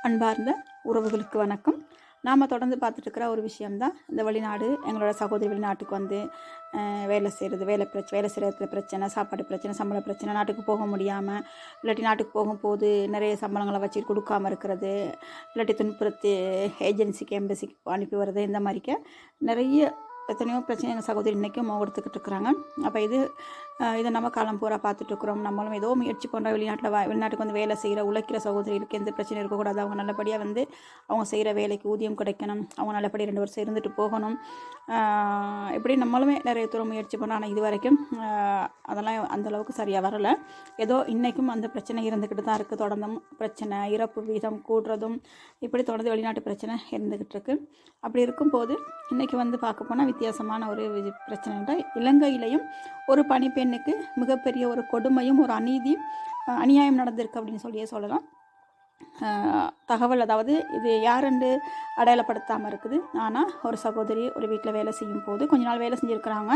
அன்பார்ந்த உறவுகளுக்கு வணக்கம். நாம் தொடர்ந்து பார்த்துட்ருக்கிற ஒரு விஷயம்தான் இந்த வெளிநாடு. எங்களோட சகோதரி வெளிநாட்டுக்கு வந்து வேலை செய்கிறது, வேலை செய்கிற பிரச்சனை, சாப்பாடு பிரச்சனை, சம்பள பிரச்சனை, நாட்டுக்கு போக முடியாமல், இல்லாட்டி நாட்டுக்கு போகும்போது நிறைய சம்பளங்களை வச்சு கொடுக்காமல் இருக்கிறது, இல்லாட்டி துன்புறுத்தி ஏஜென்சிக்கு எம்பசிக்கு அனுப்பி வர்றது, இந்த மாதிரிக்க நிறைய எத்தனையோ பிரச்சனை எங்கள் சகோதரி இன்றைக்கும் கொடுத்துக்கிட்டு இருக்கிறாங்க. அப்போ இதை நம்ம காலம் பூரா பார்த்துட்ருக்குறோம். நம்மளும் ஏதோ முயற்சி பண்ணுற வெளிநாட்டுக்கு வந்து வேலை செய்கிற உழைக்கிற சகோதரிகளுக்கு எந்த பிரச்சனையும் இருக்கக்கூடாது. அவங்க நல்லபடியாக வந்து அவங்க செய்கிற வேலைக்கு ஊதியம் கிடைக்கணும், அவங்க நல்லபடியாக 2 வருஷம் இருந்துட்டு போகணும். இப்படி நம்மளுமே நிறைய தூரம் முயற்சி பண்ணோம். ஆனால் இது வரைக்கும் அதெல்லாம் அந்தளவுக்கு சரியாக வரலை. ஏதோ இன்றைக்கும் அந்த பிரச்சனை இருந்துக்கிட்டு தான் இருக்குது. தொடர்ந்தும் பிரச்சனை, இறப்பு வீதம் கூடுறதும் இப்படி தொடர்ந்து வெளிநாட்டு பிரச்சனை இருந்துக்கிட்டு இருக்குது. அப்படி இருக்கும்போது இன்றைக்கி வந்து பார்க்க போனால் வித்தியாசமான ஒரு பிரச்சனை. இலங்கையிலையும் ஒரு பணிப்பெண்ணுக்கு மிகப்பெரிய ஒரு கொடுமையும் ஒரு அநியாயம் நடந்திருக்கு அப்படின்னு சொல்லலாம். தகவல், அதாவது இது யாருன்னு அடையாளப்படுத்தாமல் இருக்குது. ஆனால் ஒரு சகோதரி ஒரு வீட்டில் வேலை செய்யும் போது கொஞ்ச நாள் வேலை செஞ்சுருக்கிறாங்க.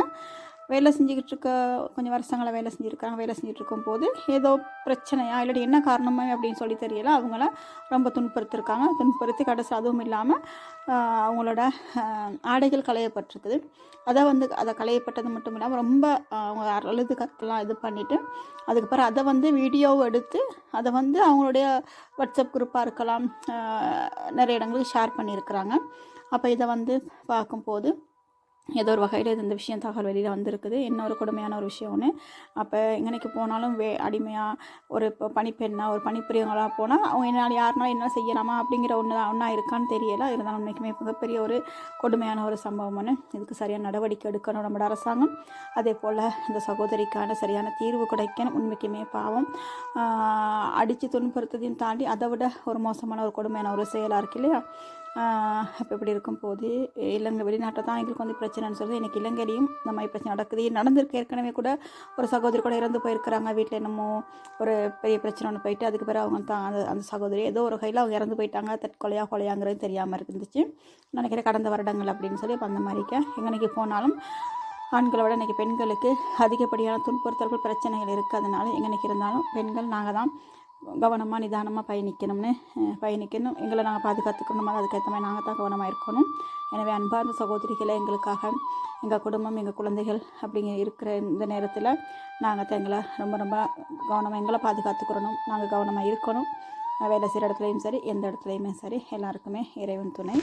வேலை செஞ்சுக்கிட்டு இருக்க கொஞ்சம் வருஷங்களை வேலை செஞ்சுருக்காங்க. வேலை செஞ்சுட்டு இருக்கும்போது ஏதோ பிரச்சனையா இல்லாட்டி என்ன காரணமே அப்படின்னு சொல்லி தெரியல, அவங்கள ரொம்ப துன்புறுத்தி கடைசி அதுவும் இல்லாமல் அவங்களோட ஆடைகள் களையப்பட்டிருக்குது. அதை களையப்பட்டது மட்டும் இல்லாமல் ரொம்ப அவங்க அழுது கத்தெல்லாம் இது பண்ணிவிட்டு அதுக்கப்புறம் அதை வந்து வீடியோவை எடுத்து அதை வந்து அவங்களுடைய வாட்ஸ்அப் குரூப்பாக இருக்கலாம், நிறைய இடங்களுக்கு ஷேர் பண்ணியிருக்கிறாங்க. அப்போ இதை வந்து பார்க்கும்போது ஏதோ ஒரு வகையில் இந்த விஷயம் தகவல் வெளியில் வந்திருக்குது. இன்னொரு கொடுமையான ஒரு விஷயம் ஒன்று. அப்போ எங்கனைக்கு போனாலும் அடிமையாக ஒரு பணிப்பெண்ணாக ஒரு பணிப்புரியவங்களாக போனால் அவங்க யாருனாலும் என்ன செய்யலாமா அப்படிங்கிற ஒன்றா இருக்கான்னு தெரியலை. இருந்தாலும் உண்மைக்குமே மிகப்பெரிய ஒரு கொடுமையான ஒரு சம்பவம் ஒன்று. இதுக்கு சரியான நடவடிக்கை எடுக்கணும் நம்மளோட அரசாங்கம். அதே போல் இந்த சகோதரிக்கான சரியான தீர்வு கிடைக்கணும். உண்மைக்குமே பாவம், அடித்து துன்புறுத்ததையும் தாண்டி அதை விட ஒரு மோசமான ஒரு கொடுமையான ஒரு செயலாக இருக்கு இல்லையா? அப்போ இப்படி இருக்கும்போது இலங்கை வெளிநாட்டில் தான் எங்களுக்கு வந்து பிரச்சனைன்னு சொல்லுது. எனக்கு இலங்கையிலையும் இந்த மாதிரி பிரச்சனை நடந்திருக்கு. ஏற்கனவே கூட ஒரு சகோதரி கூட இறந்து போயிருக்கிறாங்க. வீட்டில் என்னமோ ஒரு பெரிய பிரச்சனை ஒன்று போயிட்டு அதுக்கு பிறகு அவங்க தான் அந்த சகோதரி ஏதோ ஒரு கையில் அவங்க இறந்து போயிட்டாங்க. கொலையாங்கிறது தெரியாமல் இருந்துச்சு நினைக்கிறேன், கடந்த வருடங்கள் அப்படின்னு சொல்லி. அப்போ அந்த மாதிரிக்க எங்கனைக்கு போனாலும் ஆண்களை விட இன்றைக்கி பெண்களுக்கு அதிகப்படியான துன்புறுத்தல்கள் பிரச்சனைகள் இருக்குது. அதனால எங்கனைக்கு இருந்தாலும் பெண்கள் நாங்கள் தான் கவனமாக நிதானமாக பயணிக்கணும். எங்களை நாங்கள் பாதுகாத்துக்கணும். அதுக்கேற்ற மாதிரி நாங்கள் தான் கவனமாக இருக்கணும். எனவே அன்பார்ந்த சகோதரிகளை, எங்களுக்காக எங்கள் குடும்பம், எங்கள் குழந்தைகள் இருக்கிற இந்த நேரத்தில் நாங்கள் தான் எங்களை ரொம்ப கவனமாக எங்களை பாதுகாத்துக்கிறணும். நாங்கள் கவனமாக இருக்கணும். வேலை செய்கிற இடத்துலையும் சரி, எந்த இடத்துலையுமே சரி, எல்லாருக்குமே இறைவன் துணை.